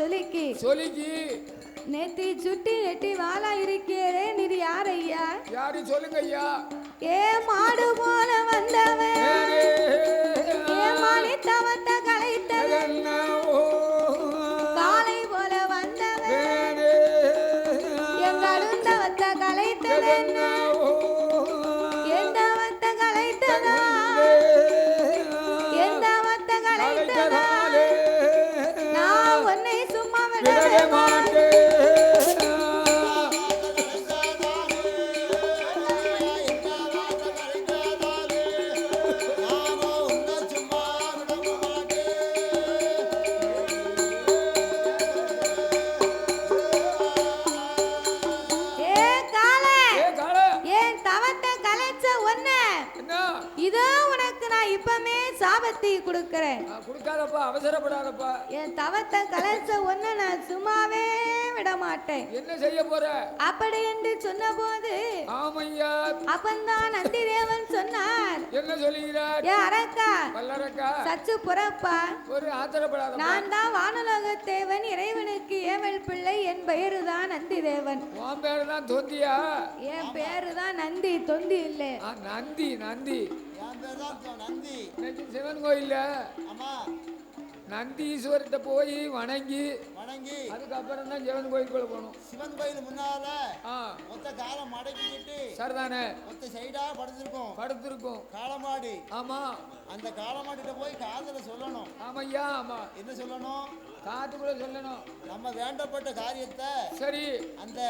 சொலிக்கி நேத்தி சுட்டி நெட்டி வாழா இருக்கிறே நீ யார் ஐயா? யாரு சொல்லுங்க ஐயா? ஏ மாடு போல வந்தவன் ஏ மானி தவத்த கலைத்தவன் காலை போல வந்தவன் எங்க அருந்தவத்த கலைத்தவன் எந்த வத்த கலைத்ததா எந்த வத்த கலைத்ததா நான் உன்னை சும்மா விடவே மாட்டேன். கொடுக்காதப்பா, அவசரப்படாதப்பா. என் தவத்தை கலைச்ச ஒன்ன நான் சும்மாவே விட மாட்டேன். என்ன செய்ய போற? அப்படி என்று சொன்ன போது ஆமையா அப்பந்தான் நந்தி தேவன் சொன்னார். என்ன சொல்லுகிறார்? ஏ அரக்கா வல்லரக்கா சச்சு புறப்பா, ஒரு ஆத்திரப்படாத. நான் தான் வானலோக தேவன், இறைவனுக்கு ஏவல் பிள்ளை, என் பெயரு தான் நந்தி தேவன். உன் பேரு தான் தொந்தியா? என் பேரு தான் நந்தி, தொந்தி இல்ல. நந்தி நந்தி நந்தி சிவன் கோயில்ல நந்தீஸ்வரத்தை போய் வணங்கி அதுக்கப்புறம் தான் சிவன் கோயிலுக்குள்ள போகணும். சிவன் கோயில் முன்னால மொத்த காலம் மடக்கிட்டு சரிதானே மொத்த சைடா படுத்திருக்கும் காலமாடு. ஆமா, அந்த காலமாடிட்ட போய் காதல சொல்லணும். ஆமையா ஆமா. என்ன சொல்லணும்? காத்துக்குள்ள சொல்லணும் நம்ம வேண்டப்பட்ட காரியத்தை. சரி, அந்த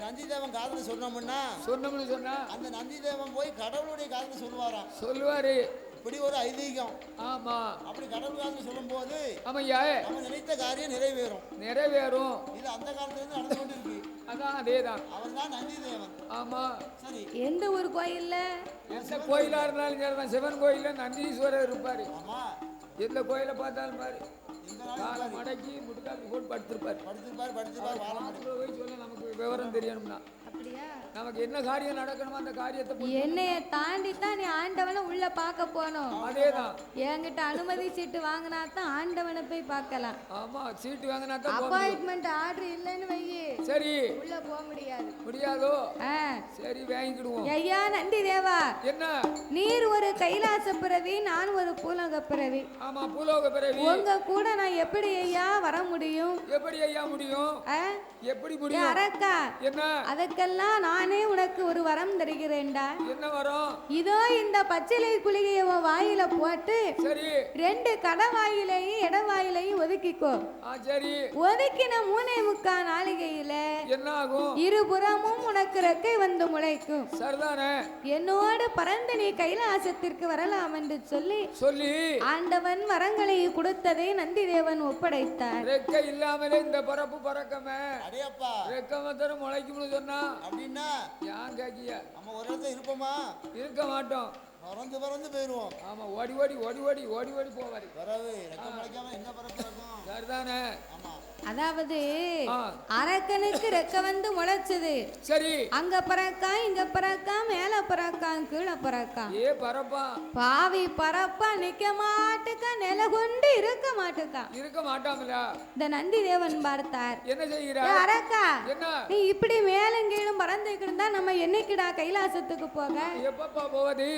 நந்தி தேவன் காதல சொன்னோம்னா சொன்னா அந்த நந்தி தேவன் போய் கடவுளுடைய காதல சொல்லுவாரு. இப்படி ஒரு ஐதீகம். ஆமா, அப்படி கடவுள் காதல சொல்லும் போது ஆமையா நம்ம நினைத்த காரியம் நிறைவேறும். இது அந்த காலத்துல இருந்து நடந்து கொண்டு இருக்கு. அதான் அதேதான். அவன் தான் நந்தி தேவன். ஆமா. சரி, எந்த ஒரு கோயில்ல? எந்த கோயிலா இருந்தாலும் சரிதான், சிவன் கோயில்ல நந்தீஸ்வரர் இருப்பாரு. ஆமா, எந்த கோயில பார்த்தாலும் பாரு, மடக்கி முட்டுக்காப்பி போட்டு படுத்திருப்பாரு. சொல்ல நமக்கு விவரம் தெரியணும்னா நமக்கு என்ன காரியம் நடக்கணுமோ அந்த காரியத்தை என்னைய தாண்டி தான் நீ ஆண்டவனை உள்ள பார்க்க போனோம். அதேதான். என்கிட்ட அனுமதி சீட்டு வாங்கினா தான் ஆண்டவனை போய் பார்க்கலாம். ஆமா, சீட்டு வாங்கினா தான். அப்பாயின்மெண்ட் ஆர்டர் இல்லைன்னு வையே சரி உள்ள போக முடியாதோ? சரி, வாங்கிடுவோம். ஐயா நந்தி தேவா, என்ன? நீர் ஒரு கைலாச பிறவி, நான் ஒரு பூலோக பிறவி. ஆமா, பூலோக பிறவி. உங்க கூட நான் எப்படி ஐயா வர முடியும்? எப்படி ஐயா முடியும்? எப்படி முடியும்? அரக்கா, என்ன? அதற்கெல்லாம் நானே உனக்கு ஒரு வரம் தருகிறேன்டா. என்ன வரம்? இதோ இந்த பச்சிலை குளிகையை வாயில போட்டு சரி 2 கடவாயிலையும் இடவாயிலையும் ஒதுக்கிக்கோ. சரி, ஒதுக்கின 3.75 நாளிகையில என்ன ஆகும்? இருபுறமும் உனக்கு ரெக்கை வந்து முளைக்கும். சரிதானே? என்னோடு பறந்து நீ கைலாசத்திற்கு வரலாம் என்று சொல்லி ஆண்டவன் வரங்களை கொடுத்ததை நந்தி தேவன் ஒப்படைத்தார். ரெக்கை இல்லாமலே இந்த பரப்பு பறக்கமே அடேப்பா, ரெக்கை மாத்திரம் முளைக்கும்னு சொன்னா அப்படின்னா யான் கேக்கிய நம்ம ஒரு இடத்துல இருப்போமா? இருக்க மாட்டோம், பறந்து போயிருவோம். ஆமா, ஓடி போவாரு. வரவு ரெக்கை முளைக்காம என்ன பறப்பு இருக்கும்? சரிதானே? ஆமா, அதாவது அரக்கனுக்கு ரெக்க வந்து முளைச்சது. சரி, அங்க பறக்கா, இங்க பறக்கா, மேல பறக்கா, கீழே பறக்கா. பரப்பா பாவி பரப்பா நிக்க மாட்டுக்கா, நில கொண்டு இருக்க மாட்டாமல. இந்த நந்தி தேவன் பார்த்தார். என்ன செய்கிறார்? அரக்கா, என்ன நீ இப்படி மேலும் கீழும் பறந்துக்கிட்டு இருந்தா நம்ம என்னைக்குடா கைலாசத்துக்கு போக? எப்பப்பா போவது?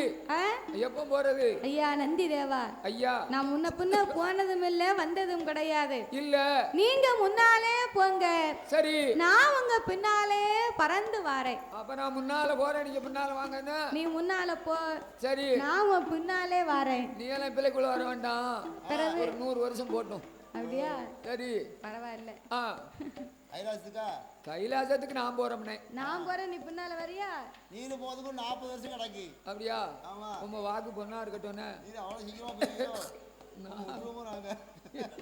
எப்ப போறது? ஐயா நந்தி தேவா, ஐயா, நான் முன்ன பின்ன போனதும் இல்ல வந்ததும் கிடையாது. இல்ல, நீங்க முன்னாலே போங்க, சரி, நான் உங்க பின்னாலே பறந்து வாரேன். அப்ப நான் முன்னால போறேன், நீங்க பின்னால வாங்க. நீ முன்னால போ, சரி, நான் உன் பின்னாலே வாரேன். நீ எல்லாம் பிள்ளைக்குள்ள வர வேண்டாம், ஒரு 100 வருஷம் போட்டும். அப்படியா? சரி, பரவாயில்ல. கைலாசத்துக்கு நான் போறேன். நான் போறேன், நீ பின்னால வரியா? நீனு போறதுக்கு 40 வருஷம் கிடக்கு. அப்படியா? ஆமா, உங்க வாக்கு பொண்ணா இருக்கட்டும். நீ அவ்வளவு சீக்கிரமா போறீங்க.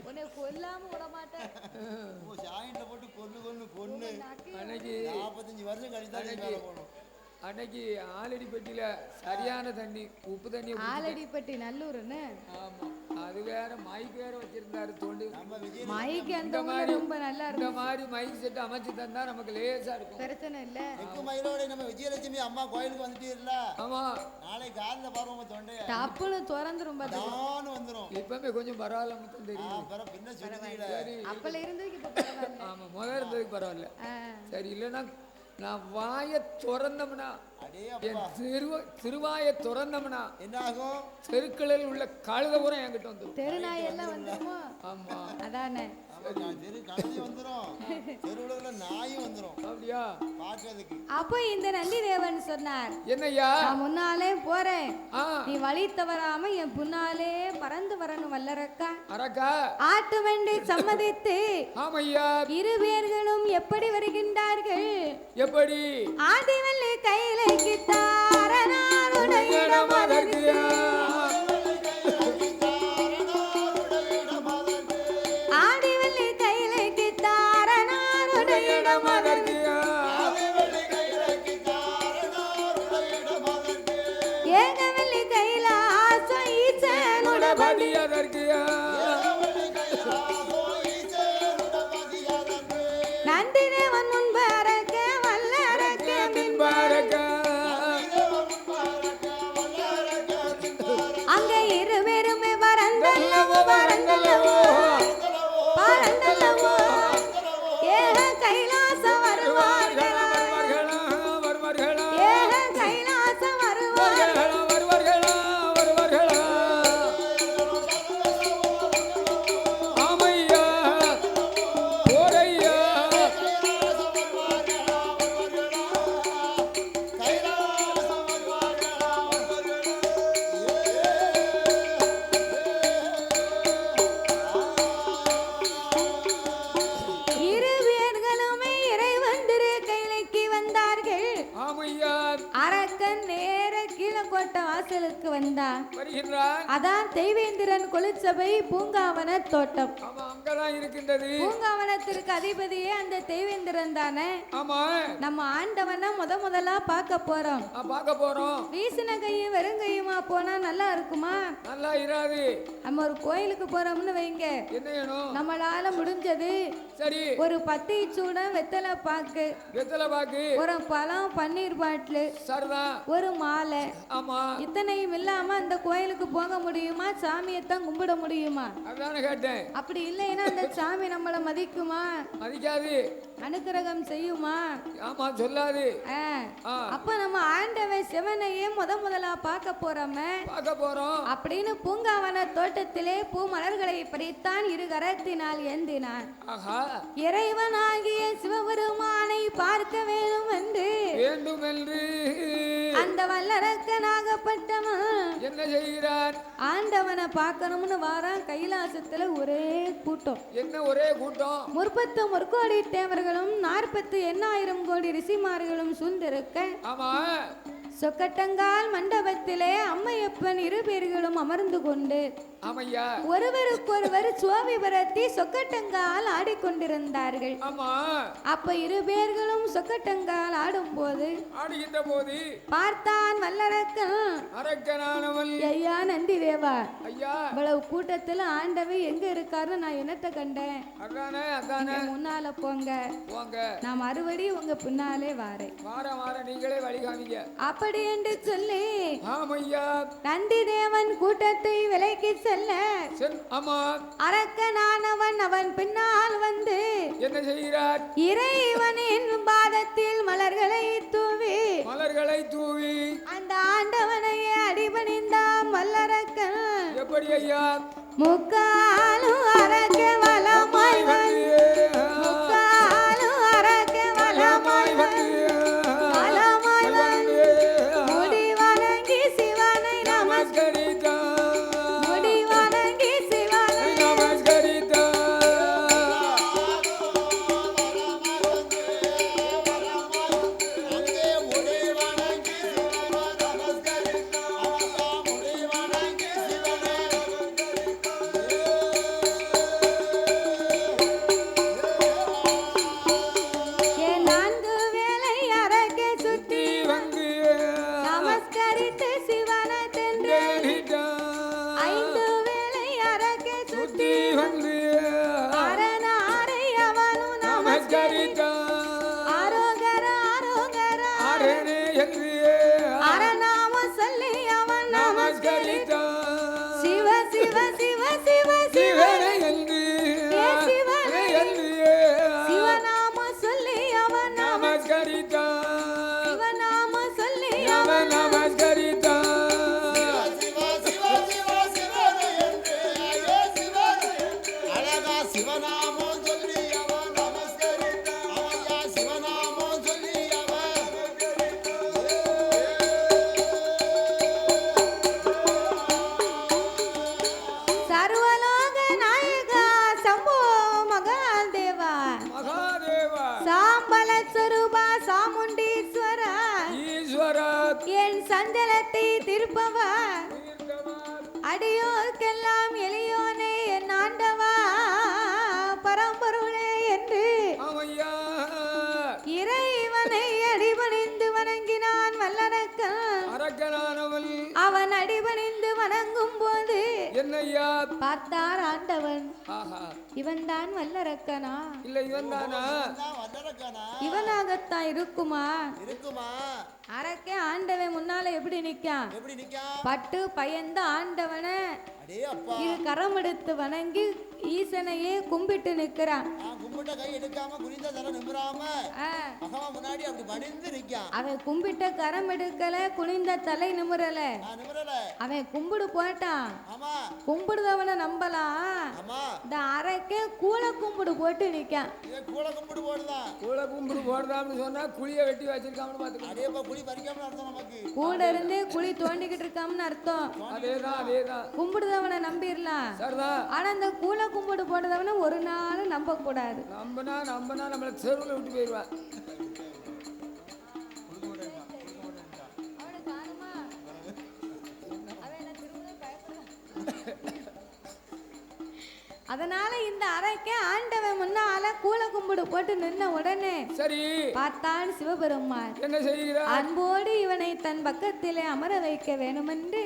உன்னை கொல்லாம விட மாட்டேன். சாயிண்ட போட்டு கொன்னு அன்னைக்கு 45 வருஷம் கழிச்சு போகணும். அன்னைக்கு ஆலடிப்பட்டியில சரியான தண்ணி, உப்பு தண்ணி. ஆலடிப்பட்டி நல்லூர்னு? ஆமா, அது வேற மைக் வேற வச்சிருந்தாரு தோண்டி. மைக் அந்த மாதிரி ரொம்ப நல்லா இருக்கு. இந்த மாதிரி மைக் செட் அமைச்சு தந்தா நமக்கு லேசா இருக்கும். பிரச்சனை இல்ல. மயிலோட நம்ம விஜயலட்சுமி அம்மா கோயிலுக்கு வந்துட்டீர்ல. ஆமா. நாளைக்கு காலைல பாருங்க தொண்டைய. டப்புன்னு திறந்துரும் தான் வந்துரும். இப்பவே கொஞ்சம் பரவாயில்ல மட்டும் தெரியும். பின்ன சொல்லுவீல. அப்பல இருந்ததுக்கு இப்ப பரவாயில்ல. ஆமா முதல்ல இருந்ததுக்கு பரவாயில்ல. சரி இல்லைன்னா நான் வாயை திறந்தோம்னா திருவாயை திறந்தோம்னா என்ன ஆகும்? தெருக்களில் உள்ள கழுத பூரா என்கிட்ட வந்துடும். தெருநாய் எல்லாம் வந்துருமோ? ஆமா அதானே. அப்போ இந்த நந்தி தேவன் சொன்னார், என்னையா நான் முன்னாலே போறேன், நீ வழி தவறாம என் முன்னாலே பறந்து வரணும் வல்லரக்கா. அரக்கா ஆட்டு வண்டி சம்மதித்து ஆமையா இரு பேர்களும் எப்படி வருகின்றார்கள்? எப்படி? ஆதிவல்லி கையிலைக்கு தாரனாருடைய நந்திதேவன் முன்பரக்க வல்லரக்க பின்பரக்க அங்க இருவருமே பரந்தல்லவோ பரந்தல்லவோ பரந்தல்லவோ ஏக கைலாசம் வருவார்களா ஏக கைலாசம் வருவார்களா வாசலுக்கு வந்தான். அதான் தெய்வேந்திரன் கொலுச்சபை பூங்காவன தோட்டம். அங்கதான் இருக்கின்றது. பூங்காவனத்திற்கு அதிபதியே அந்த தெய்வேந்திரன் தானே. ஆமா. நம்ம ஆண்டவனை முதலா பார்க்க போறோம். வீசின கையும் வெறுங்கையுமா போனா நல்லா இருக்குமா? நல்லா இராது. நம்ம ஒரு கோயிலுக்கு போறோம்னு வைங்க, என்ன வேணும்? நம்மளால முடிஞ்சது சரி ஒரு பத்தி சூடம் வெத்தலை பாக்கு ஒரு பழம் பன்னீர் பாட்டில் சரிதான் ஒரு மாலை. ஆமா. இத்தனையும் இல்லாம அந்த கோயிலுக்கு போக முடியுமா? சாமியத்தான் கும்பிட முடியுமா? அதானே கேட்டேன். அப்படி இல்லைன்னா அந்த சாமி நம்மள மதிக்குமா? மதிக்காது. அனுக்கிரகம் செய்யுமா? ஆமா சொல்லாது. அப்ப நம்ம ஆண்டவன் சிவனையே முதலா பார்க்க போறோம் அப்படின்னு பூங்காவன தோட்டத்திலே பூ மலர்களை பறித்தான், இரு கரத்தினால் ஏந்தினான். இறைவனாகிய சிவபெருமானை பார்க்க வேண்டும் என்று அந்த வல்லரக்கனாகப்பட்டவன் என்ன செய்கிறான்? ஆண்டவனை பார்க்கணும்னு வாரான். கைலாசத்துல ஒரே கூட்டம். என்ன ஒரே கூட்டம்? 31 கோடி தேவர்களும் 48,000 கோடி ரிஷிமார்களும் சூழ்ந்திருக்க சொக்கட்டங்கால் மண்டபத்திலே அம்மையப்பன் இரு பேர்களும் அமர்ந்து கொண்டு ஒருவருக்கொருவர் சுவாமி பரத்தி சொக்கட்டங்கால் ஆடிக்கொண்டிருந்தார்கள். அப்ப இரு பேர்களும் சொக்கட்டங்கால் ஆடும் போது பார்த்தான் வல்லரக்கன், ஐயா நந்தி தேவா, இவ்வளவு கூட்டத்துல ஆண்டவை எங்க இருக்காரு? நான் என்னத்த கண்டேன்? முன்னால போங்க, நான் மறுபடி உங்க பின்னாலே வாரேன். நீங்களே வழிகாமிங்க அப்படி என்று சொல்லி நந்தி தேவன் கூட்டத்தை விலைக்கு செல்ல அரக்கனானவன் அவன் பின்னால் வந்து என்ன செய்கிறார்? இறைவனின் பாதத்தில் மலர்களை தூவி அந்த ஆண்டவனையே அடிபணிந்தான் வல்லரக்கன். எப்படி ஐயா? முக்காலும் அரக்க வலமாய் முக்காலும் அரக்க வலமாய் மகாதேவா சாம்பல ஸ்வரூபா சாமுண்டீஸ்வரா ஈஸ்வரா என் சஞ்சலத்தை திருப்பவா அடியோர்க்கெல்லாம் எளியோனே என் ஆண்டவா பரம்பொருளே என்று இறைவனை அடிபணிந்து வணங்கினான் வல்லரக்கன். அரக்கனானவன் அவன் அடிபணிந்து வணங்கும் போது என்னையா பார்த்தார் ஆண்டவன், இவன் தான் வல்லரக்கனா? இல்ல இவன் தானா? இவனாகத்தான் இருக்குமா? இருக்குமா? அரக்கே ஆண்டவன் முன்னால எப்படி நிக்கான்? பட்டு பயந்த ஆண்டவனை இரு கரம் எடுத்து வணங்கி ஈசனையே கும்பிட்டு நிக்கிறான். கை எடுக்காம குனிந்த தலை நிமிராம முன்னாடி அப்படி பணிந்து நிக்கான். அவன் கும்பிட்ட கரம் எடுக்கல, குனிந்த தலை நிமிரல. அவன் கும்பிடு போட்டான். கும்பிடுதவனை நம்பலாம். இந்த அரக்கே கூல கும்பிடு போட்டு நிக்கான். கூல கும்பிடு போடுதான். கூல கும்பிடு போடுதான்னு சொன்னா குழிய வெட்டி வச்சிருக்காமனு பாத்துக்க. குழி பறிக்காம அர்த்தம் நமக்கு. கூட இருந்து குழி தோண்டிக்கிட்டு இருக்காமனு அர்த்தம். அதேதான். கும்பிடுதவனை நம்பிரலாம். ஆனா இந்த கூல கும்பிடு போடுறவன ஒரு நாள் நம்ப கூடாது. நம்பனா நம்மள தெருவுல விட்டு போயிடுவான். அதனால இந்த அறைக்கு ஆண்டவன் முன்னால கூல கும்பிடு போட்டு நின்ன உடனே சரி பார்த்தான் சிவபெருமான். என்ன செய்கிறார்? அன்போடு இவனை தன் பக்கத்திலே அமர வைக்க வேண்டுமென்று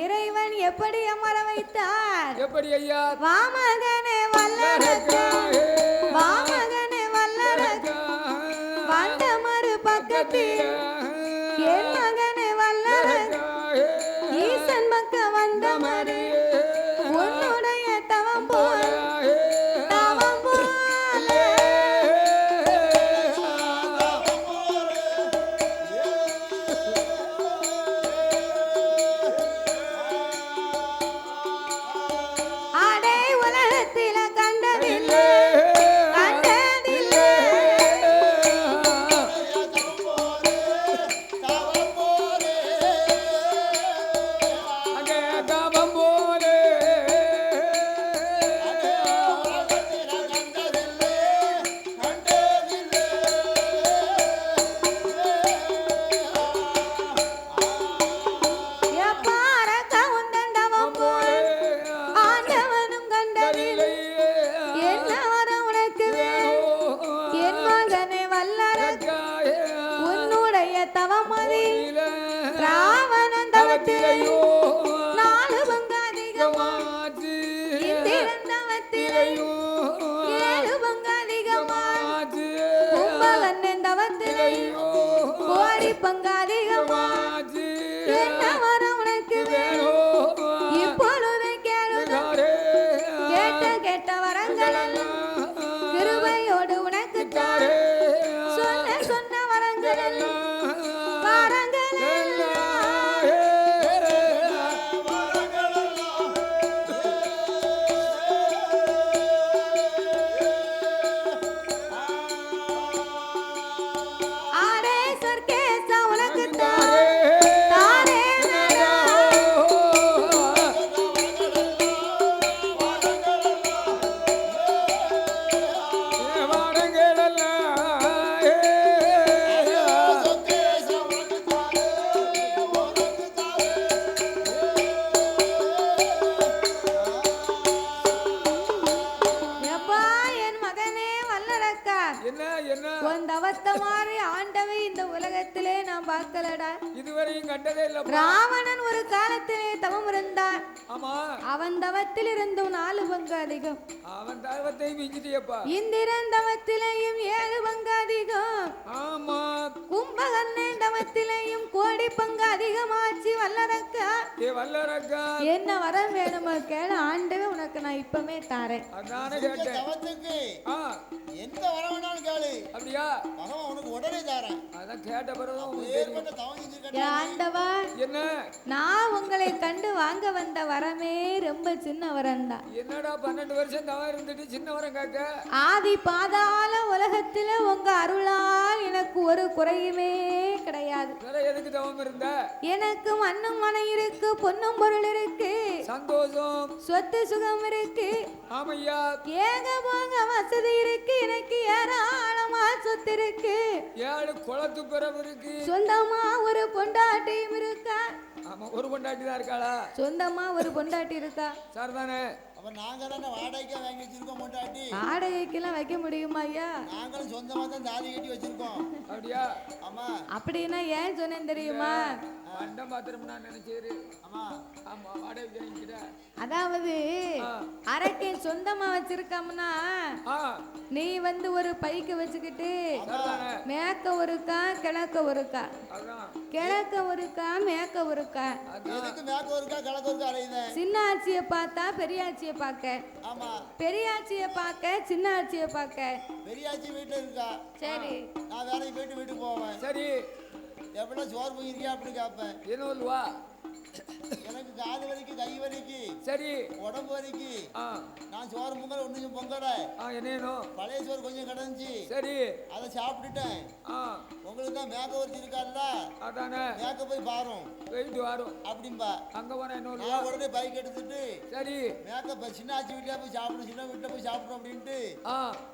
இறைவன் எப்படி அமர வைத்தார்? எப்படி ஐயா? வாமகனே வல்லரக்கா, வாமகனே வல்லரக்கா, வந்த மறு பக்கத்தில் என் மகனே வல்லரக்கா, ஈசன் பக்க வந்த மறு உன்னுடைய தவம் போல ராவணன் ஒரு காலத்திலே தவம் இருந்தான். அவன் தவத்தில் இருந்தும் 4 பங்கு அதிகம். அவன் தவத்தை மிஞ்சிட்டியப்பா. இந்திரன் தவத்திலேயும் 7 பங்கு அதிகம். ஆமா. கும்பகர்ணன் தவத்திலேயும் கோடி பங்கு அதிகமாச்சு. வல்லரக்கா, வல்லரக்கா, என்ன வரம் வேணுமா கேளு, ஆண்டவே உனக்கு நான் இப்பமே தாரேன். அதானே கேட்டேன். தவத்துக்கு எந்த வரம் வேணாலும் கேளு. அப்படியா? பகவான் உனக்கு உடனே தாரேன். அதான் கேட்ட பிறகு ஆண்டவா, என்ன நான் உங்களை கண்டு வாங்க வந்த வரமே ரொம்ப சின்ன வரம் தான். என்னடா 12 வருஷம் தவம் இருந்துட்டு சின்ன வரம் கேட்க? ஆதி பாதாள உலகத்துல உங்க அருளால் எனக்கு ஒரு குறையுமே கிடையாது. வேற எதுக்கு தவம் இருந்த? எனக்கு மண்ணும் மனை இருக்கு, பொன்னும் பொருள் இருக்கு, சந்தோஷம் சொத்து சுகம் இருக்கு. ஆமையா. ஏக போக வசதி இருக்கு, எனக்கு ஏராளமா சொத்து இருக்கு, 7 குளத்து பிறவு இருக்கு, சொந்தமா ஒரு பொண்டாட்டியும் இருக்கா. ஆமா, ஒரு பொண்டாட்டி தான் இருக்காளா? சொந்தமா ஒரு பொண்டாட்டி இருக்கா. சரிதானே? அப்ப நாங்க தானே வாடகைக்கு வாங்கி வச்சிருக்கோம் பொண்டாட்டி. வாடகைக்கெல்லாம் வைக்க முடியுமா ஐயா? நாங்களும் சொந்தமா தான் தாலி கட்டி வச்சிருக்கோம். அப்படியா? ஆமா. அப்படின்னா ஏன் சொன்னேன் தெரியுமா? அண்டம் பாத்திரம் நான் நினைச்சேரு. ஆமா ஆமா, வாடகை வாங்கிக்கிட்ட. அதாவது அரக்கை சொந்தமா வச்சிருக்கோம்னா நீ வந்து ஒரு பைக்கு வச்சுக்கிட்டு மேக்க ஒருக்கா கிழக்க ஒருக்கா, கிழக்க ஒருக்கா மேக்க ஒருக்கா, சின்ன ஆட்சியை பார்த்தா பெரியாட்சியை பார்க்க, பெரியாட்சியை பார்க்க சின்ன ஆட்சியை பார்க்க. பெரியாச்சி வீட்டுல இருக்கா. சரி, நான் வேலைக்கு போயிட்டு வீட்டுக்கு போவேன். சரி, எப்படின்னா சோறு போயிருக்கியா அப்படி கேட்பேன். என்ன சொல்லுவா? எனக்கு காது வலிக்கு, கை வலிக்கு, சரி, உடம்பு வலிக்கு, நான் சோறு பொங்கல் ஒண்ணு பொங்கல என்ன பழைய சோறு கொஞ்சம் கிடந்துச்சு. சரி, அதை சாப்பிட்டுட்டேன். உங்களுக்கு தான் மேக்க ஒருத்தி இருக்காருல்ல, அதானே மேக்க போய் பாரும் போயிட்டு வரும் அப்படின்பா. அங்க போனா என்ன உடனே பைக் எடுத்துட்டு சரி மேக்க சின்ன ஆச்சி வீட்டுல போய் சாப்பிடும், சின்ன வீட்டுல போய் சாப்பிடும் அப்படின்ட்டு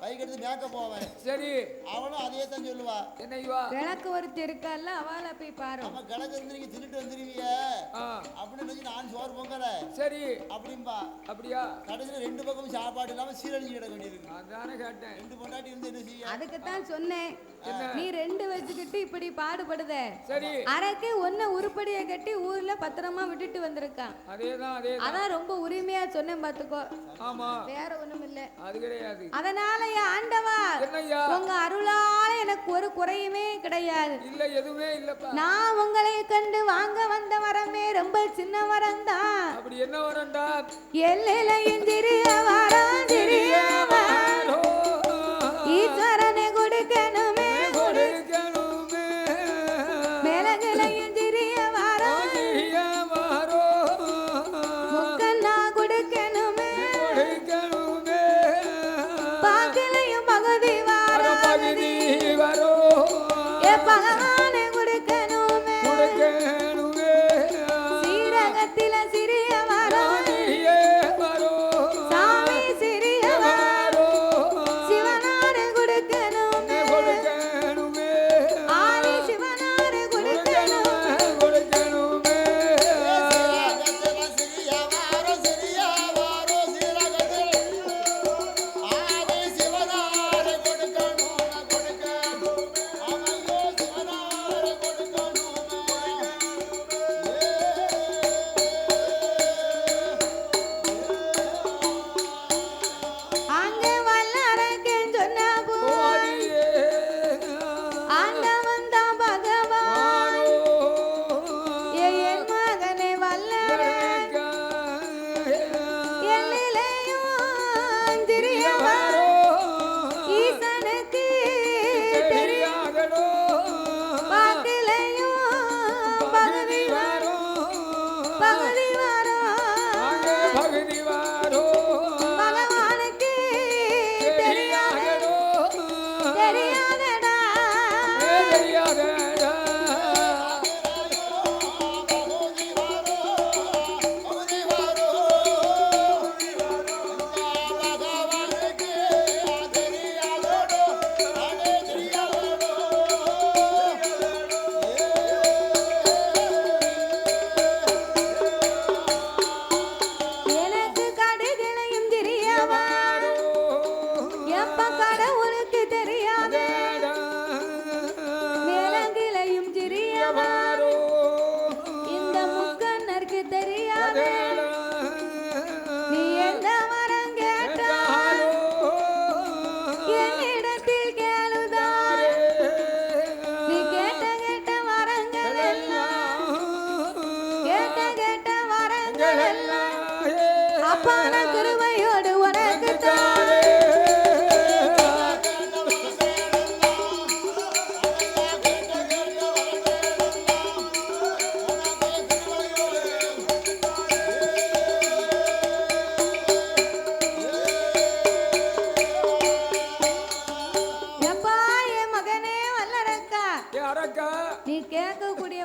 பைக் எடுத்து மேக்க போவேன். சரி, அவளும் அதே தான் சொல்லுவா. என்னைவா கிழக்கு ஒருத்தி இருக்கல்ல, அவளை போய் பாரு. நம்ம கிழக்கு இருந்து நீங்க தின்னுட்டு வந்துருவீங்க அப்படின்னு நான் சோறு பொங்கல. சரி அப்படின்பா. அப்படியா? கடைசியில 2 பக்கமும் சாப்பாடு இல்லாம சீரழிஞ்சு கிடக்க வேண்டியிருக்கு. அதானே கேட்டேன். 2 பொண்டாட்டி இருந்து என்ன செய்ய? அதுக்குத்தான் சொன்னேன், நீ 2 வச்சுக்கிட்டு இப்படி பாடுபடுத. சரி, அரக்கே ஒன்ன உருப்படிய கட்டி ஊர்ல பத்திரமா விட்டுட்டு வந்திருக்கான். அதேதான் அதான் ரொம்ப உரிமையா சொன்னேன் பாத்துக்கோ. ஆமா, வேற ஒண்ணும் இல்ல. அது கிடையாது. அதனால என் ஆண்டவா உங்க அருளால எனக்கு ஒரு குறையுமே கிடையாது. இல்ல, எதுவுமே இல்லப்பா. நான் உங்களை கண்டு வாங்க வந்த வரமே ரொம்ப சின்ன வரம் தான். அப்படி என்ன வரண்டா? எல்லையிலையும் சிறிய வரம், சிறிய வரம் ஈஸ்வரனை கொடுக்கணுமே, கொடுக்கணுமே. மிளகுலையும் சிறிய வரம், சிறிய வரம் முக்கண்ணா கொடுக்கணுமே, கொடுக்கணுமே. பாக்கிலையும் பகுதி வரம், பகுதி வரும் ஏ பகவானை கொடுக்கணுமே, கொடுக்கணுமே. சீரகத்தில சிறிய வரம், சிறிய வரும் சாமி சிறிய வரம்,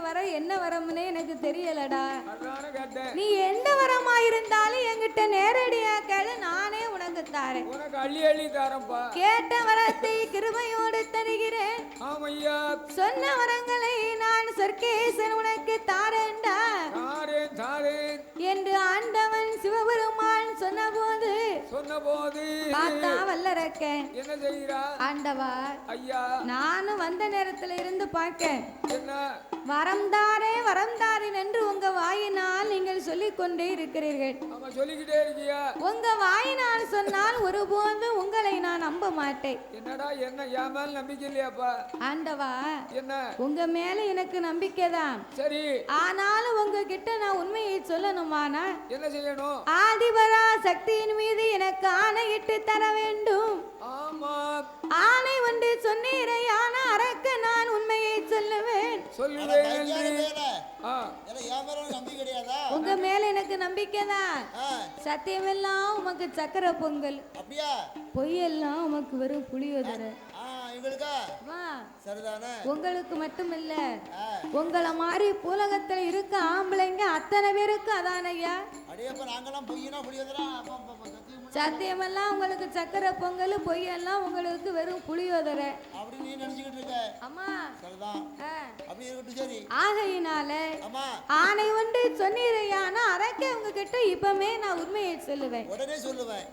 வரம் என்ன வரம்னே எனக்கு தெரியலடா. அதானே கேட்டேன். நீ எந்த வரமா இருந்தாலும் என்கிட்ட நேரடியா கேளு, நானே உனக்கு தாரேன். உனக்கு அள்ளி அள்ளி தாரேன்பா. கேட்ட வரத்தை கிருபையோடு தருகிறேன். ஆமையா. சொன்ன வரங்களை நான் சொர்க்கேசன் உனக்கு தாரேன்டா. தாரேன் தாரேன் என்று ஆண்டவன் சிவபெருமான் சொன்னபோது பார்த்தா வல்லரக்கேன் என்ன செய்கிறா? ஆண்டவா ஐயா, நானும் வந்த நேரத்துல இருந்து பார்க்கேன். என்ன வரம் தாரேன் என்று உங்க வாயினால் நீங்கள் சொல்லிக் கொண்டே இருக்கிறீர்கள். ஆமா, சொல்லிக்கிட்டே இருக்கியா? உங்க வாயினால் சொன்னால் ஒருபோது உங்களை நான் நம்ப மாட்டேன். என்னடா என்ன என் மேல நம்பிக்கை இல்லையாப்பா? ஆண்டவா, என்ன உங்க மேல எனக்கு நம்பிக்கை தான். சரி, ஆனாலும் உங்ககிட்ட நான் உண்மையை சொல்லணுமானா என்ன செய்யணும்? ஆதிபரா சக்தியின் மீது எனக்கு ஆணையிட்டு தர வேண்டும். ஆமா, ஆணை ஒன்று சொன்னீரையான அரக்க நான் உண்மையை சொல்லுவேன். சொல்லுவேன். உங்க மேல எனக்கு நம்பிக்கை தான். சத்தியமெல்லாம் உமக்கு சக்கரை பொங்கல், பொய்யெல்லாம் உமக்கு வெறும் புளியோதரை. உங்களுக்கு மட்டும் இல்ல, உங்களை மாதிரி பூலகத்துல இருக்க ஆம்பளைங்க அத்தனை பேருக்கு அதான் ஐயா. சத்தியமெல்லாம் உங்களுக்கு சக்கரை பொங்கல், பொய்யெல்லாம் உங்களுக்கு வெறும் புளியோதரை. ஆமா, ஆகையினால ஆணை ஒன்று சொன்னீரையான அரக்க உங்ககிட்ட இப்பமே நான் உண்மையை சொல்லுவேன்.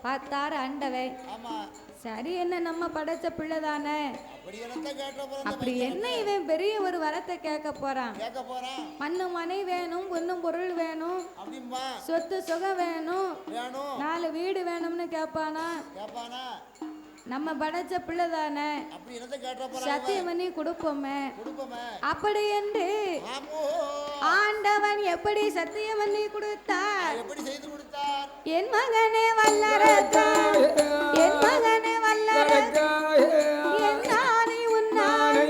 பார்த்தாரு அண்டவை. சரி, என்ன நம்ம படைச்ச பிள்ளைதானே, அப்படி என்ன இவன் பெரிய ஒரு வரத்தை கேட்க போறான். மண்ணு மனை வேணும், பொண்ணும் பொருள் வேணும், சொத்து சுகம் வேணும், 4 வீடு வேணும்னு கேட்பானா? நம்ம படைச்ச பிள்ளைதானே, சத்தியம் பண்ணி கொடுப்போமே. அப்படி என்று ஆண்டவன் எப்படி சத்தியம் பண்ணி கொடுத்தார்? என் மகனே வல்லரக்கா, என் மகனே வல்லரக்கா, என் நானை உன்னானை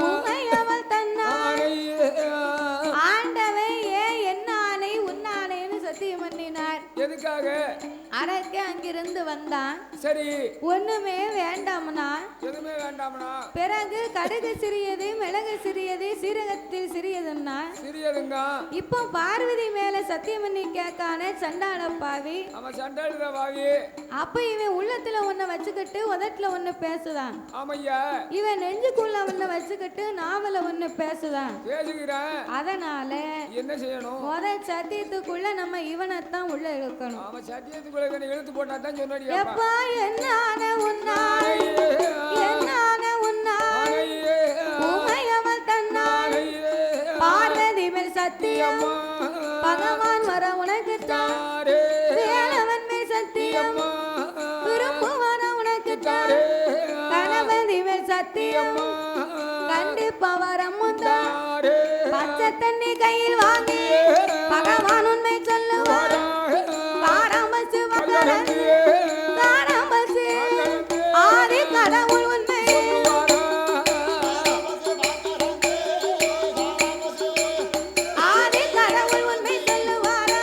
உமையவள் தன்னானை. ஆண்டவன் ஏன் என் நானை உன்னானைன்னு சத்தியம் பண்ணினார்? எதுக்காக? அரக்க அங்கிருந்து வந்தான். சரி, ஒண்ணுமே வேண்டாம்னா, எதுவுமே வேண்டாம்னா, பிறகு கடுகு சிறியது, மிளகு சிறியது, சீரகத்தில் சிறியதுன்னா சிறியதுங்க. இப்போ பார்வதி மேல சத்தியம் பண்ணி கேட்கானே சண்டாள பாவி. அவன் சண்டாளுற பாவி. அப்ப இவன் உள்ளத்துல ஒண்ணு வச்சுக்கிட்டு உதட்டுல ஒண்ணு பேசுதான். ஆமையா. இவன் நெஞ்சுக்குள்ள ஒண்ணு வச்சுக்கிட்டு நாவல ஒண்ணு பேசுதான். பேசுகிறான். அதனால என்ன செய்யணும்? சத்தியத்துக்குள்ள நம்ம இவனைத்தான் உள்ள இழுக்கணும். அவன் சத்தியத்துக்குள்ள இழுத்து போட்டா தான் சொன்னாடி. எப்பா என்னான உன்னாய், என்னான உன்னாய் உமையவள் தன்னாய். பார்வதி மேல் சத்தியம், பகவான் வர உனக்கு தாரே. வேலவன் மேல் சத்தியம், விரும்பு வர உனக்கு தாரே. கணபதி மேல் சத்தியம், கண்டிப்பா வரம் தாரே. பச்சை தண்ணி கையில் வாங்கி பகவான் உண்மை சொல்லுவார். காராமசு வகரன், காராமசு ஆதி கடவுள் உண்மை. ஆதி கடவுள் உண்மை சொல்லுவாரா?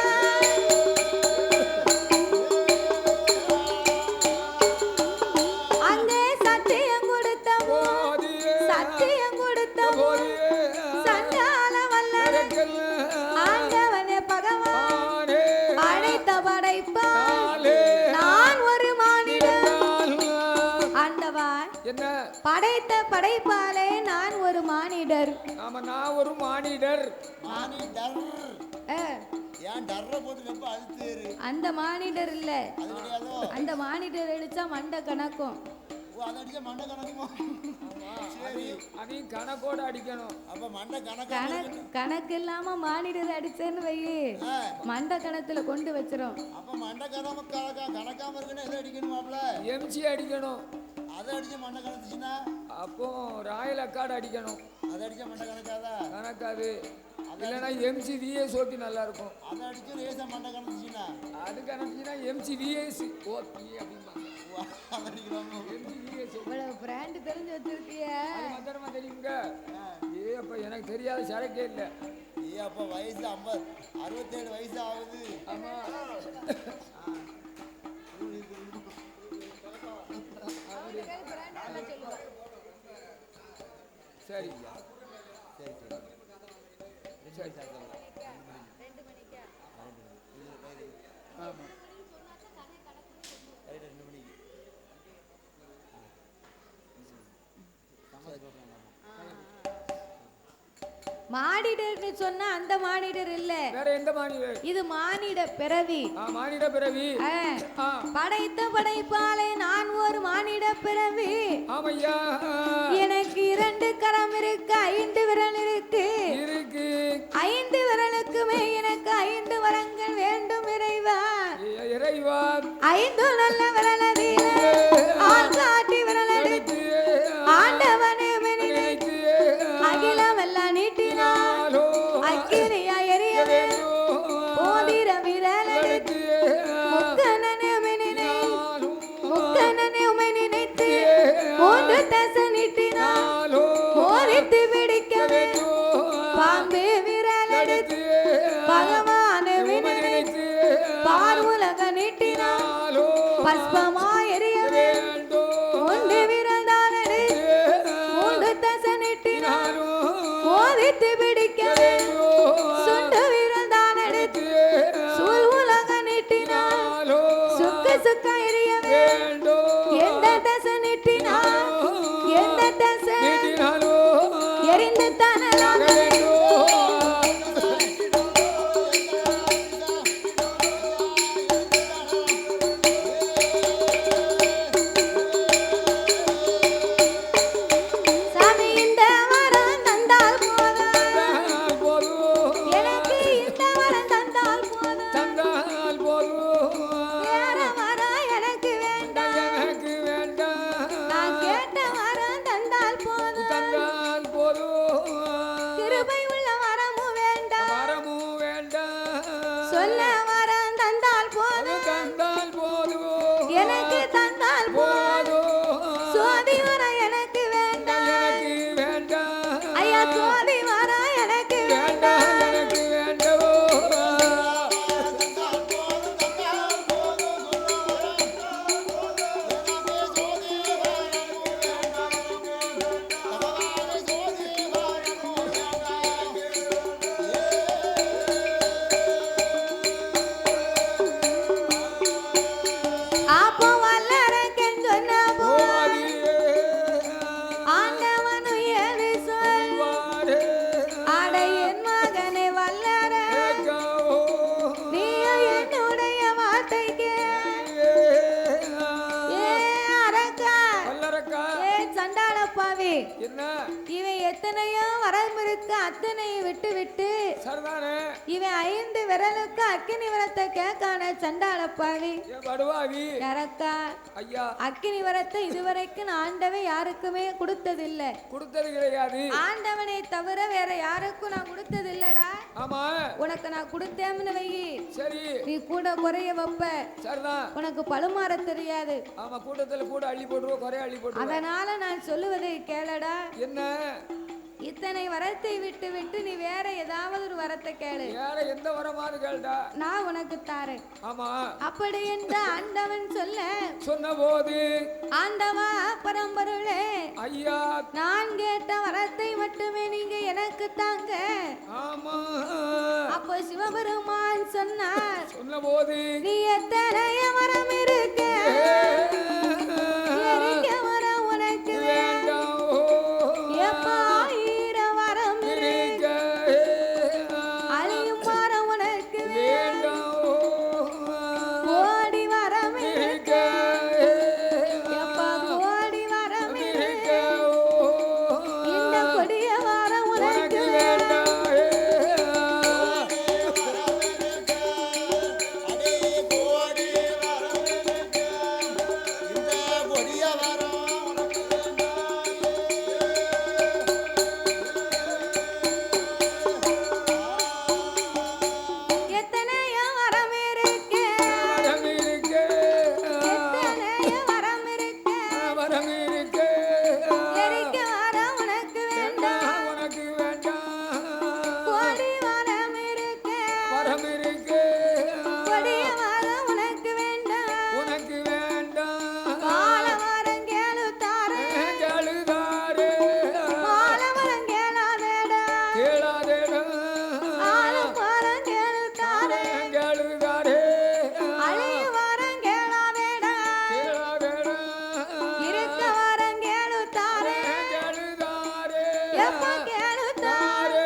அங்கே சத்தியம் கொடுத்த சத்தியம் கொடுத்த சண்டால வல்லரன் ஆண்டவனே பகவான் படைத்த படைப்பால் நான் ஒரு மானிடர். ஆண்டவா, என்ன படைத்த படைப்பாலே நான் ஒரு மானிடர். ஆமா, நான் ஒரு மானிடர். அந்த மானிடர் இல்ல, அந்த மானிடர் அடிச்சா மண்டை கணக்கும். அதையும் கணக்கோட அடிக்கணும். கணக்கு இல்லாம மானிடர் அடிச்சேன்னு வை, மண்டை கணத்துல கொண்டு வச்சிரும். எம்சி அடிக்கணும். அப்போ ராயல் அக்காடு அடிக்கணும். கணக்காது. இல்லைன்னா எம்சி விஎஸ் ஓட்டி நல்லா இருக்கும். அது கணக்குனா எம்சி விஎஸ் ஓபி அப்படிம்பாங்க. இவ்வளவு பிராண்ட் தெரிஞ்சு வச்சிருக்கிய. மத்திரமா தெரியுங்க. ஏ அப்ப எனக்கு தெரியாத சரக்கே இல்லை. அப்ப வயசு 67 வயசு ஆகுது. ஆமா, சரி. சரி சரி ஆமா மானிடர்னு சொன்னா அந்த மானிடர் இல்ல, வேற எந்த மானிடர்? இது மானிட பிறவி. மானிட பிறவி. படைத்த படைப்பாலே நான் ஒரு மானிட பிறவி. ஆமையா. எனக்கு 2 கரம் இருக்கு, 5 விரல் இருக்கு. 5 விரலுக்குமே எனக்கு 5 வரங்கள் வேண்டும் இறைவா. இறைவா 5 நல்ல விரலதிலே ஆள் காட்டி விரலடித்து ஆண்டவனே அகிலம் எல்லாம் நீட்டினாலோ அக்கினியா எரிய போதிர விரலடித்து முக்கனனை உமை நினைத்து 3 தசை நீட்டினாலோ போதித்து பிடிக்க பாம்பே விரலடித்து பகவானை நினைத்து பார்வுலக நீட்டினாலோ பஸ்பமா எரிய வேண்டும் 3 விரல் தான் எடுத்து 3 தசை நீட்டினாலோ போதித்து பிடிக்க சுண்டு விரல் தான் எடுத்து சூழ் உலக நீட்டினாலோ சுக்க சுக்க எரிய வேண்டும் எந்த தசை நீட்டினாலோ எந்த தசை எரிந்து தனலாம் இவன் எத்தனையோ வரம் இருக்கு, அத்தனையை விட்டு விட்டு இவன் 5 விரலுக்கு அக்கினி வரத்தை கேட்கான சண்டாளப்பாவி யாரக்கா. அக்கினி வரத்தை இதுவரைக்கும் ஆண்டவன் யாருக்குமே கொடுத்ததில்லை, கொடுத்தது கிடையாது. ஆண்டவனை தவிர வேற யாருக்கும் நான் கொடுத்தது இல்லடா. ஆமா உனக்கு நான் கொடுத்தேன்னு வை, சரி நீ கூட குறைய வைப்ப, உனக்கு பழுமாற தெரியாது. ஆமா கூட்டத்துல கூட அள்ளி போட்டுருவோம், குறைய அள்ளி போட்டுருவோம். அதனால நான் சொல்லுவதை கேளடா. என்ன இத்தனை வரத்தை விட்டு விட்டு நீ வேற ஏதாவது ஒரு வரத்தை கேளு. வேற எந்த வரமானு கேளுடா, நான் உனக்கு தாரேன். ஆமா அப்படி என்று ஆண்டவன் சொன்ன போது ஆண்டவா பரம்பொருளே ஐயா நான் கேட்ட வரத்தை மட்டுமே நீங்க எனக்கு தாங்க. ஆமா அப்போ சிவபெருமான் சொன்னார், சொன்ன போது நீ எத்தனை வரம் இருக்க வரம் உனக்கு வேண்டாம். எப்ப கேளுத்தாரு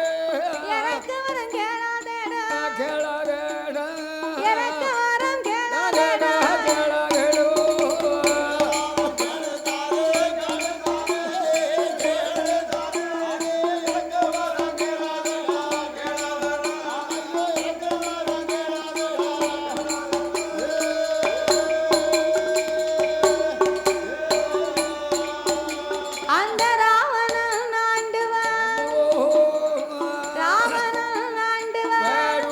எனக்கு வரம் கேளாதேடா கேளாதேடா எனக்கு வரம் கேளாதேடா அந்த ராவணன் ஆண்டுவான் ராவணன் ஆண்டுவான்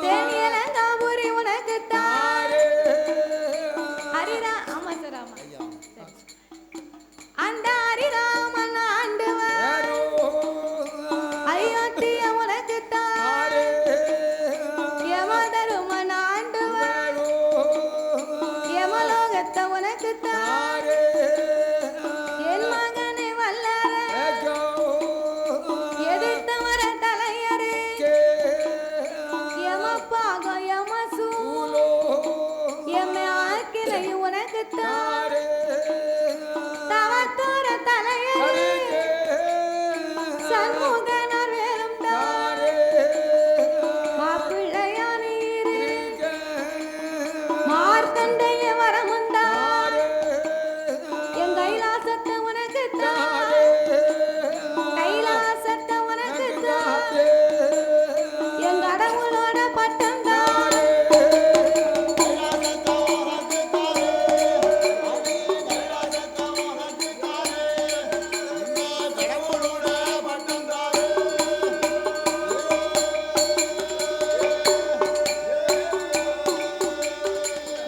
தேனியலங்காபுரி உனக்கு தான் ஹரிரா ஆமா சார் ஆமா அந்த ஹரிராமன் ஆண்டுவான் அயோத்திய உனக்கு தான் யமதருமன் ஆண்டுவான் யமலோகத்தை உனக்கு தான் என் மகனை வல்லார எதிர்த்தவர தலையரு யமப்பாக யமசூல் எம்மை ஆக்கினை உனக்கு தான் தவத்தோர தலையரு சண்முகனார் வேலும் தான் மாப்பிள்ளையானீரு மார்த்தண்டைய வரமுந்தான் என் கைலாசத்தை உனக்கு தான் கைலாசத்தை உனக்கு தான் என் கடவுளோட பட்டம் தான்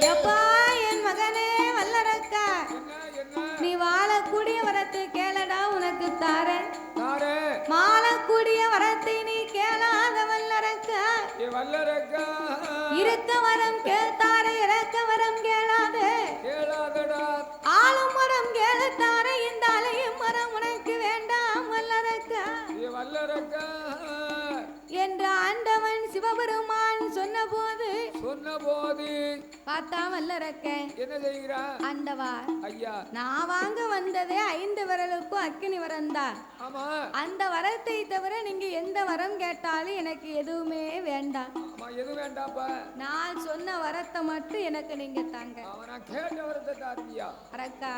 எப்பா என் மகனே வல்லரக்கா நீ வாழக்கூடிய வரத்தை கேளடா உனக்கு தாரேன் மாளக்கூடிய வரத்தை நீ கேளாத வல்லரக்கா வல்லரக்கா இருக்க வரம் கேள்தாரே இறக்க வரம் கேளாதே கேளாதடா ஆளும் மரம் கேளுத்தாரே இந்த அலையும் மரம் உனக்கு வேண்டாம் வல்லரக்கா வல்லரக்கா என்று ஆண்டவன் சிவபெருமான் சொன்னபோது பார்த்தா வல்லரக்க என்ன செய்கிறா ஆண்டவா ஐயா நான் வாங்க வந்ததே 5 விரலுக்கும் அக்கினி வரம் தான் ஆமா அந்த வரத்தை தவிர நீங்க எந்த வரம் கேட்டாலும் எனக்கு எதுவுமே வேண்டாம் ஆமா எது வேண்டாப்பா நான் சொன்ன வரத்தை மட்டும் எனக்கு நீங்க தாங்க நான் கேட்ட வரத்தை தாருவியா அரக்கா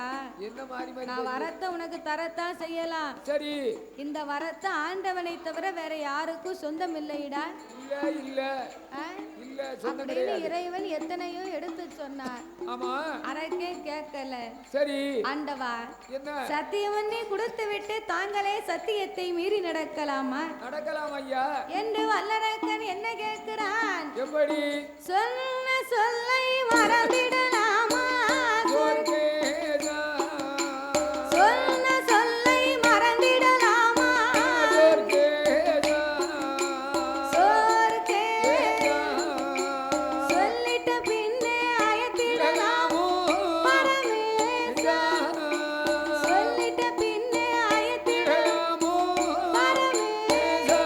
என்ன மாதிரி நான் வரத்தை உனக்கு தரத்தான் செய்யலாம் சரி இந்த வரத்தை ஆண்டவனை தவிர வேற யாருக்கும் சொந்தம் இல்லைடா இல்ல இல்ல இல்ல சொந்தம் அப்படின்னு கிடையாது இறைவன் எத்தனையோ எடுத்து சொன்னார் ஆமா அரக்கே கேட்கல சரி ஆண்டவா என்ன சத்தியவன்னே கொடுத்து விட்டு தாங்களே சத்தியத்தை மீறி நடக்கலாமா நடக்கலாம் ஐயா என்று வல்லரக்கன் என்ன கேட்கிறான் எப்படி சொன்ன சொல்லை மறந்திடலாமா சொர்க்கேதா சொன்ன சொல்லை மறந்திடலாமா சொர்க்கேதா சோர்க்கே சொல்லிட்ட பின்னே ஆயத்திடலாமோ பரமேசா சொல்லிட்ட பின்னே ஆயத்திடலாமோ பரமேசா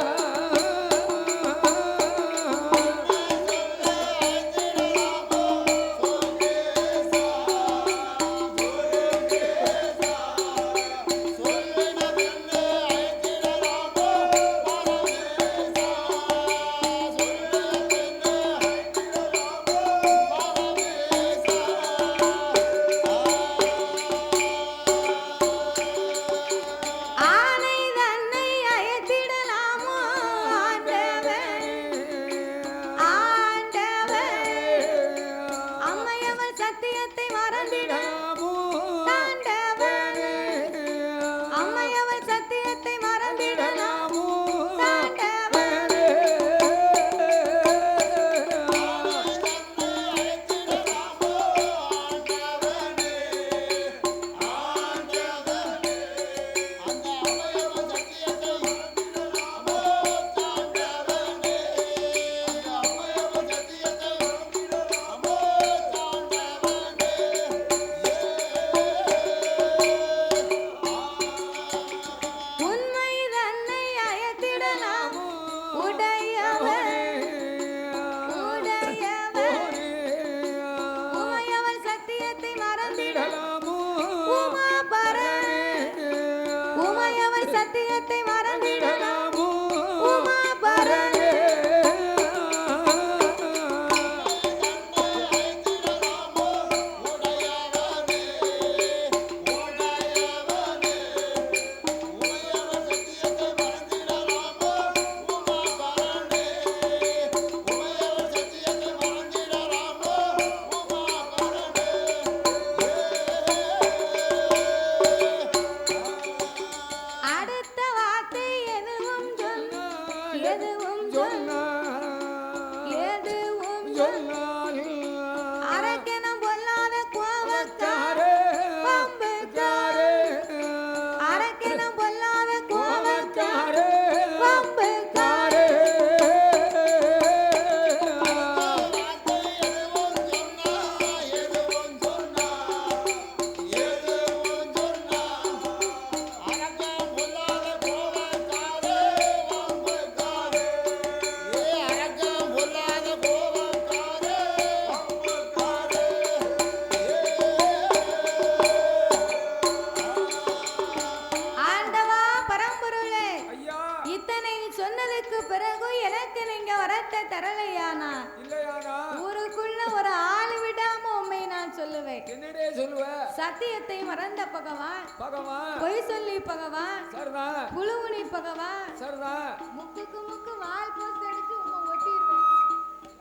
இதுக்கு பிறகு எனக்கு நீங்க வரத்தை தரலையானா இல்லையானா ஊருக்குள்ள ஒரு ஆள் விடாம உண்மை நான் சொல்லுவேன். என்னடே சொல்லுவ? சத்தியத்தை மறந்த பகவான் பகவான், பொய் சொல்லி பகவான், சரிதான் புழுவுனி பகவான், சரிதான். முக்குக்கு முக்கு வால் போஸ்ட் அடிச்சு உம்மை ஒட்டிடுவேன்.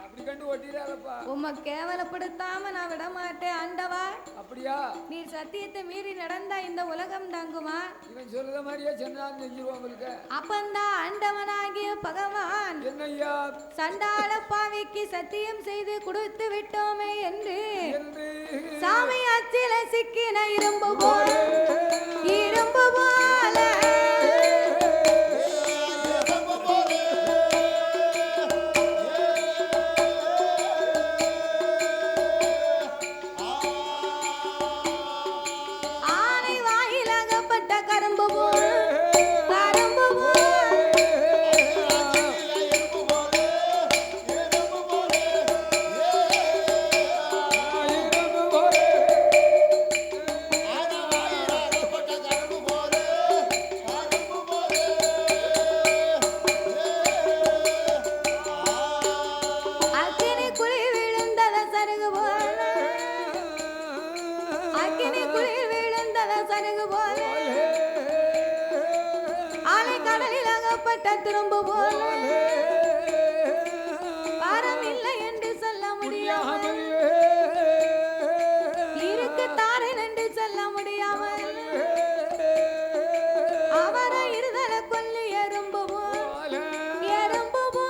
அப்படி கண்டு ஒட்டிடாதப்பா. உம்மை கேவலப்படுத்தாம நான் விட மாட்டேன் ஆண்டவா. அப்படியா? நீ சத்தியத்தை மீறி நடந்தா இந்த உலகம் தாங்குமா? இவன் சொல்லுத மாதிரியே சொன்னான்னு செஞ்சிருவோம் உங்களுக்கு. அப்பந்தான் ஆண்டவனாகிய பகவான் என்னய்யா? சண்டாள பாவிக்கு சத்தியம் செய்து கொடுத்து விட்டோமே என்று சாமி அச்சில சிக்கின இரும்பு போல இரும்பு போல ஆனை வாயிலாகப்பட்ட கரும்பு போல கரும்பு போல அக்கினி குழி விழுந்தத சருகு போல அக்கினி குழி விழுந்தத சருகு போல ஆலை கடலில் அகப்பட்ட திரும்பு போல பாரம் இல்லை என்று சொல்ல முடியாமல் இருக்கு தாரன் என்று சொல்ல முடியாமல் அவரை இருதல கொல்லி எறும்பு போல எறும்பு போல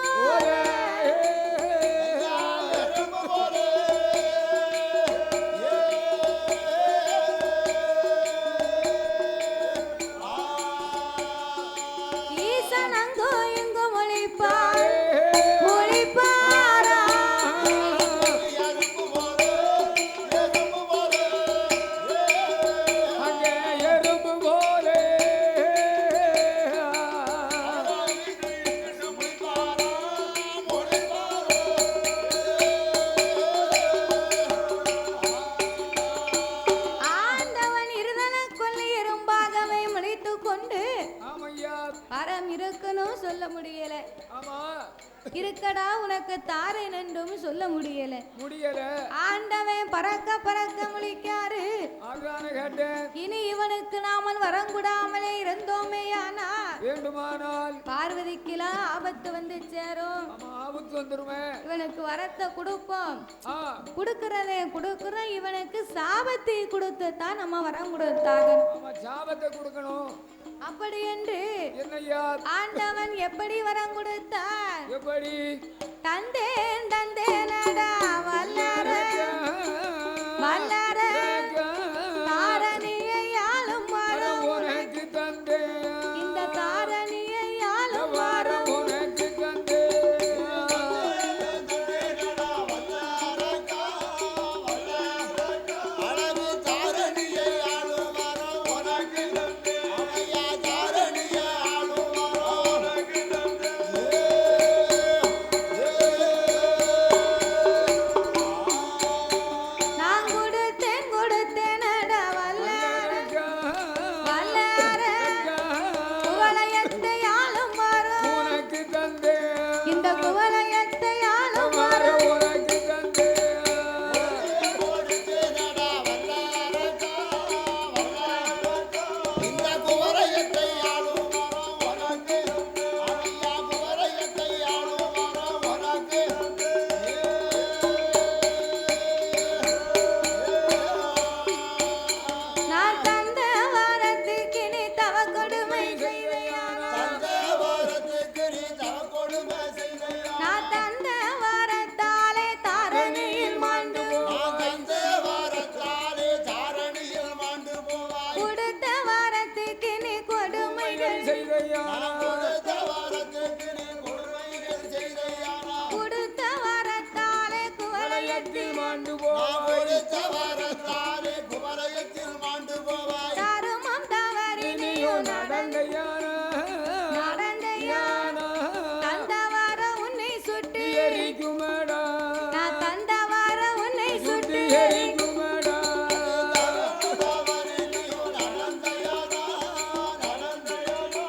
ஈசன் அங்கோ இங்கும் ஒளிப்பார் ஒளிப்பாரா அங்கே எறும்பு போலே ஆண்டவன் இருதல கொல்லி எறும்பாகவே முடித்துக் கொண்டு ஆமையா. பரம் இருக்கணும் சொல்ல முடியல ஆமா இருக்கடா உனக்கு தாரேன் என்றும் சொல்ல முடியல முடியல. ஆண்டவன் பறக்க பறக்க முழிக்காரு ஆகான கேட்டேன். இனி இவனுக்கு நாமல் வரங்குடாமலே இருந்தோமே ஆனா வேண்டுமானால் பார்வதிக்கெல்லாம் ஆபத்து வந்து சேரும். ஆமா ஆபத்து வந்துருமே. இவனுக்கு வரத்தை கொடுப்போம் ஆ கொடுக்கிறோம் இவனுக்கு சாபத்தை கொடுத்து தான் நம்ம வரம் கொடுத்தாக. ஆமா சாபத்தை கொடுக்கணும். அப்படி என்று என்னய்யா? ஆண்டவன் எப்படி வரம் கொடுத்தார்? எப்படி? தந்தேன் தந்தேனடா வல்லார வல்லார தாரணியை ஆளும் வரம் உனக்கு தந்தேன். இந்த தாரணியை ஆளும் வாரம் வரம் உனக்கு தந்தேன். அழகு தாரணியை ஆளும் வரம் உனக்கு தந்தேன். அவையா தாரணியை ஆளும் வரம் உனக்கு நான் கொடுத்தேனடா வல்லார வல்லார குவளையத்தை ஆளும் வரம் உனக்கு தந்தேன். இந்த குவளையத்தை ஆளும் வரம் உனக்கு தந்தேன். கொடுத்தேனடா வல்லாரக்கா, வல்லாரக்கா. இந்த குவளையத்தை ஆளும் வரம் உனக்கு தந்தேன். அவையா குவளையத்தை ஆளும் வரம் உனக்கு நான் தந்த வாரத்துக்கு நீ தவ கொடுமை செய்வையானா தந்தவாரத்துக்கு நீ தவ கொடுமை செய்தையா. நான் தந்த வாரத்தாலே தாரணியில் மாண்டு நான் தந்தவாரத்தாலே தாரணியில் மாண்டு போவாய். கொடுத்த வாரத்துக்கு நீ கொடுமைகள் செய்தையா? நான் கொடுத்த வாரத்துக்கு நீ கொடுமைகள் செய்தையானா. கொடுத்த வாரத்தாலே குவளையத்தில் வளையத்தில் மாண்டு நான் போவாய். கொடுத்த வாரத்தாலே குவளையத்தில் மாண்டு போவாய். தருமம் தவறி நீயும் நீயும் நடந்தையானா? நடந்தையா தந்த வாரம் உன்னை சுட்டு எரிக்குமடா. நான் தந்த வாரம் உன்னை சுட்டு எரிக்குமடா. தவறி நீயும் நடந்தையானா, நடந்தையானா.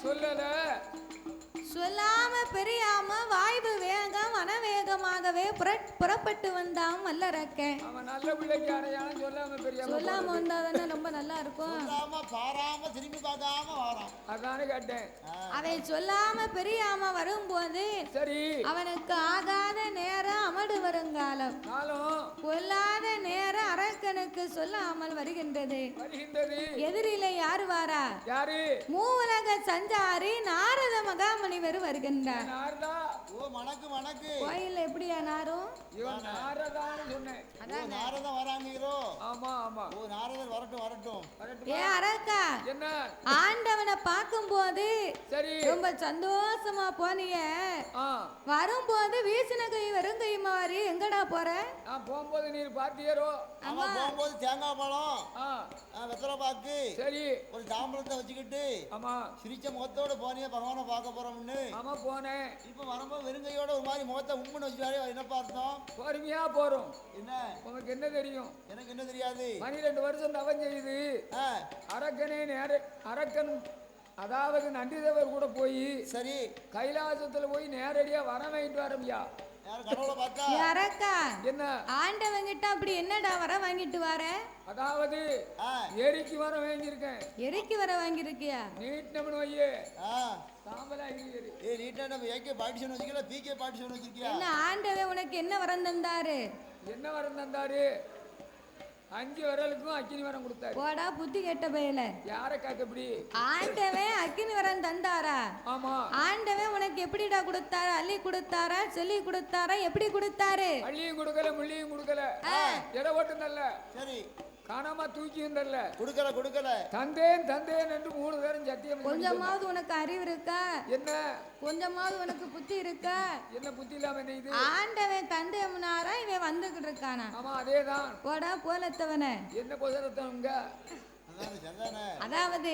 சொல்லல சொல்லாம பெரியாம வாய்வு வேகம் வனவேகமாகவே புறப்பட்டு வந்தான் வல்லரக்கன். அவன் நல்ல பிள்ளைக்கு அடையாளம் சொல்லாம பெரியாம சொல்லாம வந்தாதானே ரொம்ப நல்லா இருக்கும். சொல்லாம பாராம திரும்பி பார்க்காம வாரான். அதானே கேட்டேன். அவன் சொல்லாம பெரியாம வரும்போது சரி அவனுக்கு ஆகாத நேரம் அமடு வருங்காலம் காலம் கொல்லாத நேரம் அரக்கனுக்கு சொல்லாமல் வருகின்றது. எதிரில யாரு வாரா? யாரு? மூவுலக சஞ்சாரி நாரத மகாமுனிவர் வருகின்றார். ஓ மணக்கு மணக்கு. கோயில்ல எப்படியா நாரும்? இவன் நாரதான்னு சொன்னேன். அதான் நாரதன் வராங்கீரோ? ஆமா ஆமா. ஓ நாரதன் வரட்டும் வரட்டும். வரட்டும். ஏ அரக்கா என்ன? ஆண்டவனை பார்க்கும்போது சரி ரொம்ப சந்தோஷமா போனிய. வரும்போது வீசின கை வெறும் கை மாறி எங்கடா போற? நான் போகும்போது நீர் பார்த்தியரோ? ஆமா போகும்போது தேங்காய் பழம் வெத்தலை பாக்கு சரி ஒரு தாம்பழத்தை வச்சுக்கிட்டு ஆமா சிரிச்ச முகத்தோட போனிய பகவானை பார்க்க போறோம்னு. ஆமா போனேன். இப்ப வரும்போது வெறுங்கையோட ஒரு மாதிரி முகத்தை உம்முன்னு வச்சுட்டாரு. என்ன பார்த்தோம்? பொறுமையா போறோம். என்ன உனக்கு என்ன தெரியும்? எனக்கு என்ன தெரியாது. 12 வருஷம் தவம் செய்து அரக்கனே அரக்கன் அதாவது நன்றிதேவர் கூட போய் சரி கைலாசத்துல போய் நேரடியா வர வாங்கிட்டு வரம்பியா. என்ன ஆண்டவங்கிட்ட அப்படி என்னடா வர வாங்கிட்டு வர? அதாவது எரிக்கு வர வாங்கியிருக்கேன். எரிக்கு வர வாங்கியிருக்கியா? நீட்டம்னு வையே சாம்பலா இரு. ஏய் நீட்டா நம்ம ஏகே பார்ட்டிஷன் வச்சிருக்கல பிகே பார்ட்டிஷன் வச்சிருக்கியா? என்ன ஆண்டவன் உனக்கு என்ன வரம் தந்தாரு? என்ன வரம் தந்தாரு? 5 விரலுக்கும் அக்கினி வரம் கொடுத்தாரு. போடா புத்தி கெட்ட பயல. யார காக்கபடி? ஆண்டவன் அக்கினி வரம் தந்தாரா? ஆமா. ஆண்டவன் உனக்கு எப்படிடா கொடுத்தாரு? அள்ளி கொடுத்தாரா? சொல்லி கொடுத்தாரா? எப்படி கொடுத்தாரு? அள்ளியும் கொடுக்கல முள்ளியும் கொடுக்கல. எடை ஓட்டு நல்ல. சரி காணாம தூக்கி இருந்தல்ல. கொடுக்கல தந்தேன் என்று 3 பேரும் சத்தியம். கொஞ்சமாவது உனக்கு அறிவு இருக்கா? என்ன கொஞ்சமாவது உனக்கு புத்தி இருக்கா? என்ன புத்தி இல்லாம என்ன இது? ஆண்டவன் தந்தேம்னாரா இவன் வந்துகிட்டு இருக்கானா? ஆமா அதேதான். போடா போலத்தவனே. என்ன போலத்தவங்க? அதாவது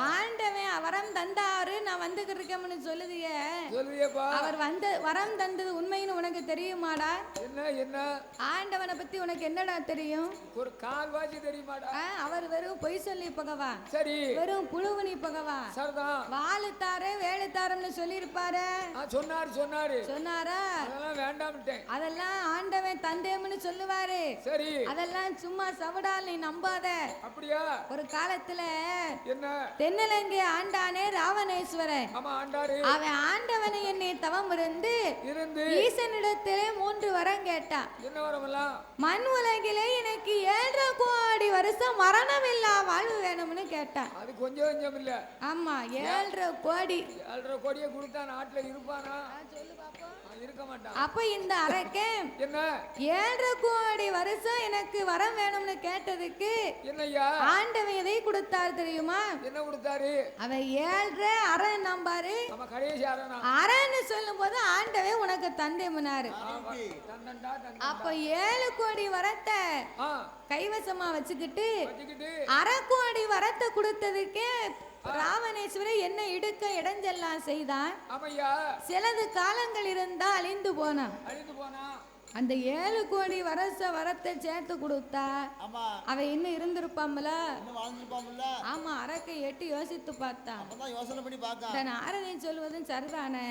ஆண்டவன் வரம் தந்தாரு நான் வந்துகிட்டு இருக்கேன்னு சொல்லுதிய. அவர் வரம் தந்தது உண்மைன்னு உனக்கு தெரியுமாடா? என்ன ஆண்டவனை பத்தி உனக்கு என்னடா தெரியும்? ஒரு கால்வாசி தெரியுமாடா? அவர் வெறும் பொய் சொல்லி பகவா. சரி வெறும் புழுவுனி பகவா. சரிதான். வாழுத்தாரு வேலுத்தாருன்னு சொல்லி இருப்பாரு. சொன்னாரா? அதெல்லாம் வேண்டாம்ட்டேன். அதெல்லாம் ஆண்டவன் தந்தேம்னு சொல்லுவாரு. சரி அதெல்லாம் சும்மா சவடால் நீ நம்பாத. அப்படியா? ஒரு காலத்துல என்ன தென்னலங்கை ஆண்டானே ராவணேஸ்வரன். ஆமா ஆண்டாரு. அவன் ஆண்டவனை என்னை தவம் இருந்து ஈசனிடத்திலே 3 வரம் கேட்டான். என்ன வரமெல்லாம்? மண் உலகிலே எனக்கு 7.5 கோடி வருஷம் மரணம் இல்லா வாழ்வு வேணும்னு கேட்டான். அது கொஞ்சம் இல்ல. ஆமா 7.5 கோடி. 7.5 கோடியை கொடுத்தா நாட்டுல இருப்பானா? சொல்லு பாப்போம். இருக்க மாட்டான். அப்ப இந்த அரக்கன் என்ன 7.5 கோடி வருஷம் எனக்கு வரம் வேணும்னு கேட்டதுக்கு என்னய்யா ஆண்டவன் எதை கொடுத்தார் தெரியுமா? என்ன கொடுத்தாரு? அவன் 7.5 அரை நம்பாரு. நம்ம கடைசி அரைன்னு சொல்லும் போது ஆண்டவன் உனக்கு தந்தை முன்னாரு. அப்ப 7 கோடி வரத்தை கைவசமா வச்சுக்கிட்டு 1/2 கோடி வரத்தை கொடுத்ததுக்கே ராவணேஸ்வரர் என்ன இடுக்க இடைஞ்செல்லாம் செய்தான். சிலது காலங்கள் இருந்தா அழிந்து போனான். அந்த 7 கோடி வருஷ வரத்தை சேர்த்து கொடுத்தா அவ இன்னும் இருந்திருப்பாம்ல. ஆமா அரக்கை எட்டி யோசித்து பார்த்தான். நாரதன் சொல்வதும் சரிதானே.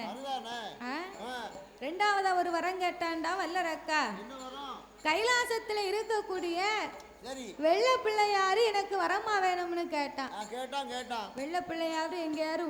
2வது ஒரு வரம் கேட்டான்டா வல்லரக்கா. கைலாசத்துல இருக்கக்கூடிய வெள்ள பிள்ளையாரு எனக்கு வரமா வேணும்னு கேட்டான். வெள்ள பிள்ளையாரு எங்கேயாரு